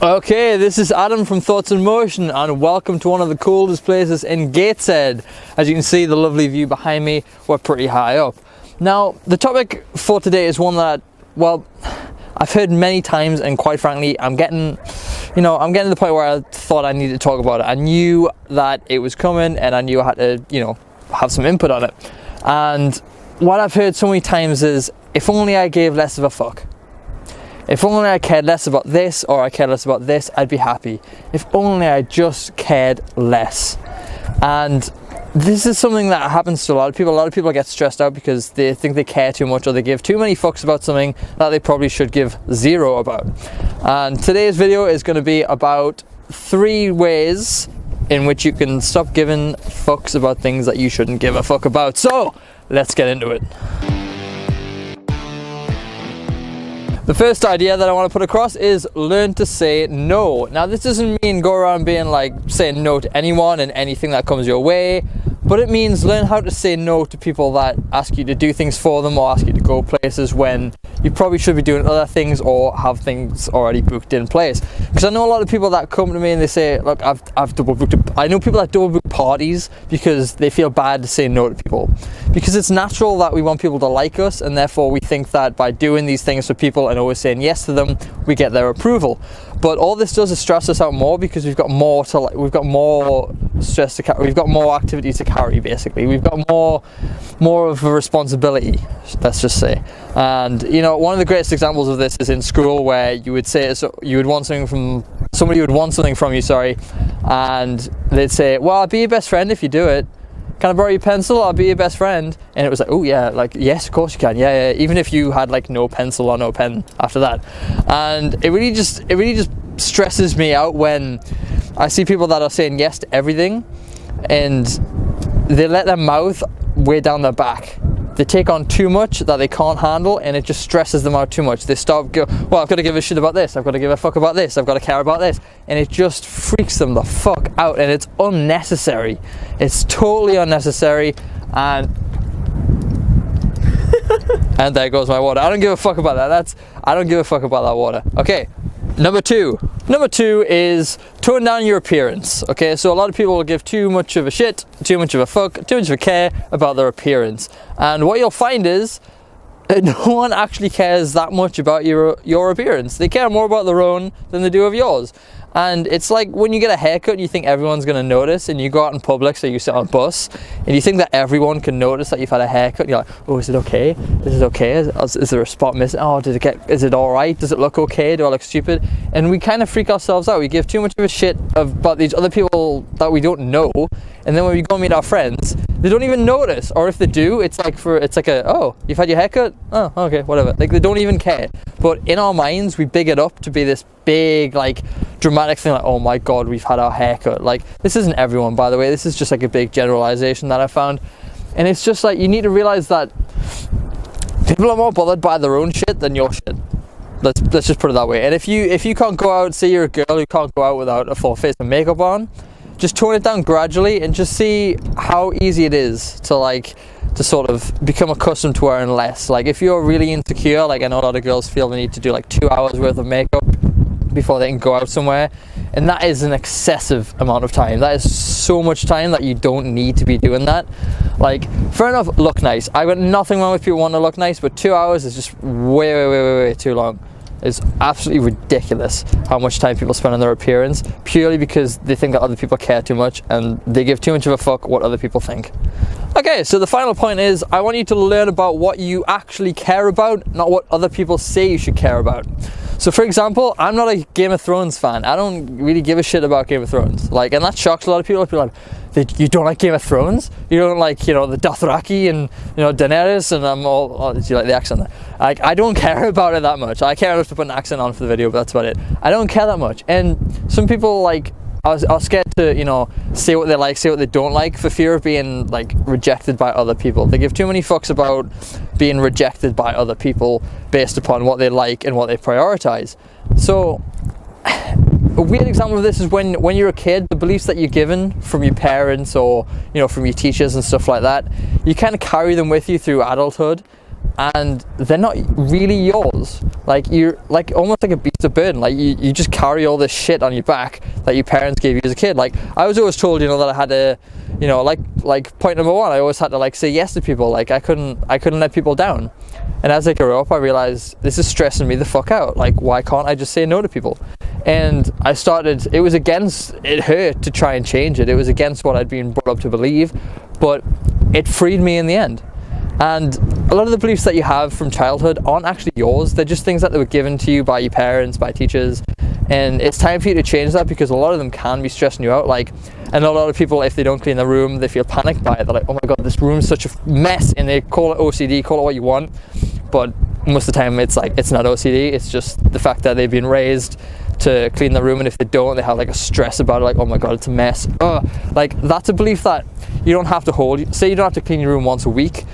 Okay, this is Adam from Thoughts in Motion and welcome to one of the coolest places in Gateshead. As you can see, the lovely view behind me, we're pretty high up. Now, the topic for today is one that, well, I've heard many times, and quite frankly, I'm getting to the point where I thought I needed to talk about it. I knew that it was coming and I knew I had to, have some input on it. And what I've heard so many times is, if only I gave less of a fuck. If only I cared less about this, or I cared less about this, I'd be happy. If only I just cared less. And this is something that happens to a lot of people. A lot of people get stressed out because they think they care too much, or they give too many fucks about something that they probably should give zero about. And today's video is going to be about 3 ways in which you can stop giving fucks about things that you shouldn't give a fuck about. So, let's get into it. The first idea that I want to put across is learn to say no. Now, this doesn't mean go around being like saying no to anyone and anything that comes your way, but it means learn how to say no to people that ask you to do things for them or ask you to go places when you probably should be doing other things or have things already booked in place. Because I know a lot of people that come to me and they say, look, I've double booked. I know people that double book parties because they feel bad to say no to people. Because it's natural that we want people to like us, and therefore we think that by doing these things for people and always saying yes to them, we get their approval. But all this does is stress us out more because we've got more stress to carry. We've got more activity to carry. Basically, we've got more of a responsibility. Let's just say. And one of the greatest examples of this is in school, where you would say you would want something from somebody who would want something from you. And they'd say, "Well, I'll be your best friend if you do it. Can I borrow your pencil? I'll be your best friend." And it was like, oh yeah, like, yes, of course you can. Yeah. Even if you had like no pencil or no pen after that. And it really just stresses me out when I see people that are saying yes to everything and they let their mouth way down their back. They take on too much that they can't handle, and it just stresses them out too much. They start well, I've got to give a shit about this, I've got to give a fuck about this, I've got to care about this, and it just freaks them the fuck out, and it's unnecessary. It's totally unnecessary. And and there goes my water. I don't give a fuck about that. I don't give a fuck about that water. Okay. Number two is tone down your appearance. Okay, so a lot of people will give too much of a shit, too much of a fuck, too much of a care about their appearance. And what you'll find is no one actually cares that much about your appearance. They care more about their own than they do of yours. And it's like when you get a haircut and you think everyone's going to notice, and you go out in public, so you sit on a bus, and you think that everyone can notice that you've had a haircut, and you're like, oh, is it okay? Is it okay? Is there a spot missing? Oh, is it alright? Does it look okay? Do I look stupid? And we kind of freak ourselves out. We give too much of a shit about these other people that we don't know, and then when we go meet our friends, they don't even notice, or if they do, it's like oh, you've had your haircut? Oh, okay, whatever. Like, they don't even care. But in our minds, we big it up to be this big, like, dramatic thing, like, oh my god, we've had our haircut. Like, this isn't everyone, by the way. This is just like a big generalization that I found. And it's just like, you need to realize that people are more bothered by their own shit than your shit. Let's just put it that way. And if you can't go out, say you're a girl who can't go out without a full face of makeup on, just tone it down gradually and just see how easy it is to sort of become accustomed to wearing less. Like, if you're really insecure, like I know a lot of girls feel they need to do like 2 hours worth of makeup before they can go out somewhere, and that is an excessive amount of time. That is so much time that you don't need to be doing that. Like, fair enough, look nice. I've got nothing wrong with people wanting to look nice, but 2 hours is just way too long. It's absolutely ridiculous how much time people spend on their appearance, purely because they think that other people care too much and they give too much of a fuck what other people think. Okay, so the final point is, I want you to learn about what you actually care about, not what other people say you should care about. So for example, I'm not a Game of Thrones fan. I don't really give a shit about Game of Thrones. Like, and that shocks a lot of people. People are like, you don't like Game of Thrones? You don't like, the Dothraki and, Daenerys, and I'm all, do you like the accent there? Like, I don't care about it that much. I care enough to put an accent on for the video, but that's about it. I don't care that much. And some people, like, are scared to, say what they like, say what they don't like, for fear of being, like, rejected by other people. They give too many fucks about being rejected by other people based upon what they like and what they prioritize. So, a weird example of this is when you're a kid, the beliefs that you're given from your parents or, from your teachers and stuff like that, you kind of carry them with you through adulthood. and they're not really yours. Like, you're like almost like a beast of burden. Like, you just carry all this shit on your back that your parents gave you as a kid. Like, I was always told, you know, that I had to, you know, like point number one, I always had to like say yes to people. Like, I couldn't let people down. And as I grew up, I realized this is stressing me the fuck out. Like, why can't I just say no to people? And I started, it hurt to try and change it. It was against what I'd been brought up to believe, but it freed me in the end. And a lot of the beliefs that you have from childhood aren't actually yours. They're just things that were given to you by your parents, by teachers. And it's time for you to change that, because a lot of them can be stressing you out. Like, and a lot of people, if they don't clean the room, they feel panicked by it. They're like, oh my God, this room's such a mess. And they call it OCD, call it what you want. But most of the time it's like, it's not OCD. It's just the fact that they've been raised to clean the room. And if they don't, they have like a stress about it. Like, oh my God, it's a mess. Like, that's a belief that you don't have to hold. Say you don't have to clean your room once a week.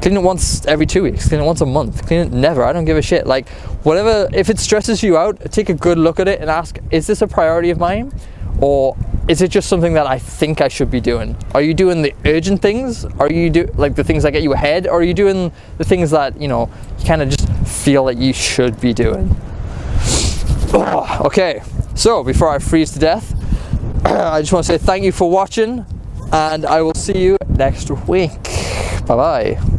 Clean it once every 2 weeks, clean it once a month, clean it never. I don't give a shit. Like, whatever, if it stresses you out, take a good look at it and ask, is this a priority of mine? Or is it just something that I think I should be doing? Are you doing the urgent things? Are you like the things that get you ahead? Or are you doing the things that, you know, you kind of just feel like you should be doing? Okay, so before I freeze to death, I just want to say thank you for watching, and I will see you next week. Bye bye.